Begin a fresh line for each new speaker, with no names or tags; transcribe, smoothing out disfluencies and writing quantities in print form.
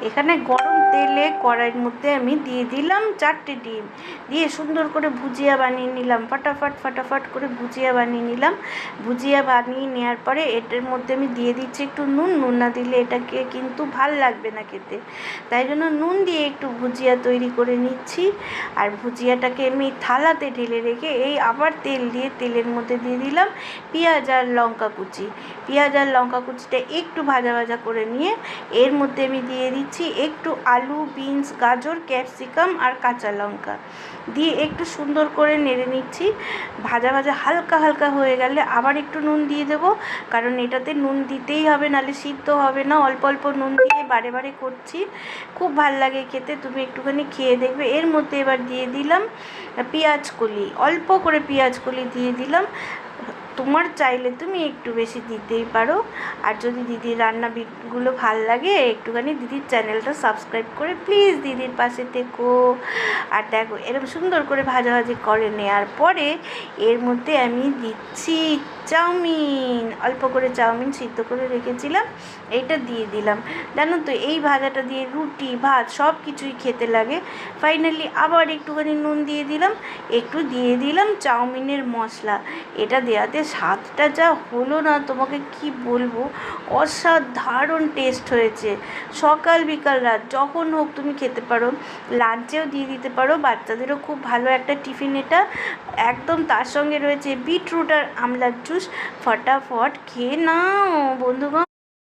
এখানে গরম তেলে কড়াইয়ের মধ্যে আমি দিয়ে দিলাম 4টে ডিম, দিয়ে সুন্দর করে ভুজিয়া বানিয়ে নিলাম। ফটাফট করে ভুজিয়া বানিয়ে নিলাম। ভুজিয়া বানিয়ে নেওয়ার পরে এটার মধ্যে আমি দিয়ে দিচ্ছি একটু নুন। নুন না দিলে এটাকে কিন্তু ভাল লাগবে না খেতে, তাই জন্য নুন দিয়ে একটু ভুজিয়া তৈরি করে নিচ্ছি। আর ভুজিয়াটাকে আমি থালাতে ঢেলে রেখে এই আবার তেল দিয়ে তেলের মধ্যে দিয়ে দিলাম পেঁয়াজ আর লঙ্কা কুচি। পেঁয়াজ আর লঙ্কা কুচিটা একটু ভাজা করে নিয়ে এর মধ্যে আমি দিয়ে দিচ্ছি একটু আলু, বিনস, গাজর, ক্যাপসিকাম আর কাঁচা লঙ্কা দিয়ে একটু সুন্দর করে নেড়ে নিচ্ছি। ভাজা হালকা হয়ে গেলে আবার একটু নুন দিয়ে দেবো, কারণ এটাতে নুন দিতেই হবে, নাহলে সিদ্ধ হবে না। অল্প নুন দিয়ে বারে করছি, খুব ভাল লাগে খেতে, তুমি একটুখানি খেয়ে দেখবে। এর মধ্যে এবার দিয়ে দিলাম পেঁয়াজ কলি, অল্প করে পেঁয়াজ কলি দিয়ে দিলাম। তোমার চাইলে তুমি একটু বেশি দিতেই পারো। আর যদি দিদির রান্নাগুলো ভাল লাগে, একটুখানি দিদির চ্যানেলটা সাবস্ক্রাইব করে প্লিজ দিদির পাশে থেকো। আর দেখো এরকম সুন্দর করে ভাজাভাজি করে নেওয়ার পরে এর মধ্যে আমি দিচ্ছি চাউমিন। অল্প করে চাউমিন সিদ্ধ করে রেখেছিলাম, এইটা দিয়ে দিলাম। জানো তো এই ভাজাটা দিয়ে রুটি, ভাত সব কিছুই খেতে লাগে। ফাইনালি আবার একটুখানি নুন দিয়ে দিলাম, একটু দিয়ে দিলাম চাউমিনের মশলা। এটা দেওয়াতে স্বাদটা যা হলো না, তোমাকে কি বলবো, অসাধারণ টেস্ট হয়েছে। সকাল বিকাল রাত যখন হোক তুমি খেতে পারো, লাঞ্চেও দিয়ে দিতে পারো, বাচ্চাদেরও খুব ভালো একটা টিফিন এটা একদম। তার সঙ্গে রয়েছে বিটরুট আর আমলার জুস। ফটাফট খেয়ে নাও বন্ধুগণ।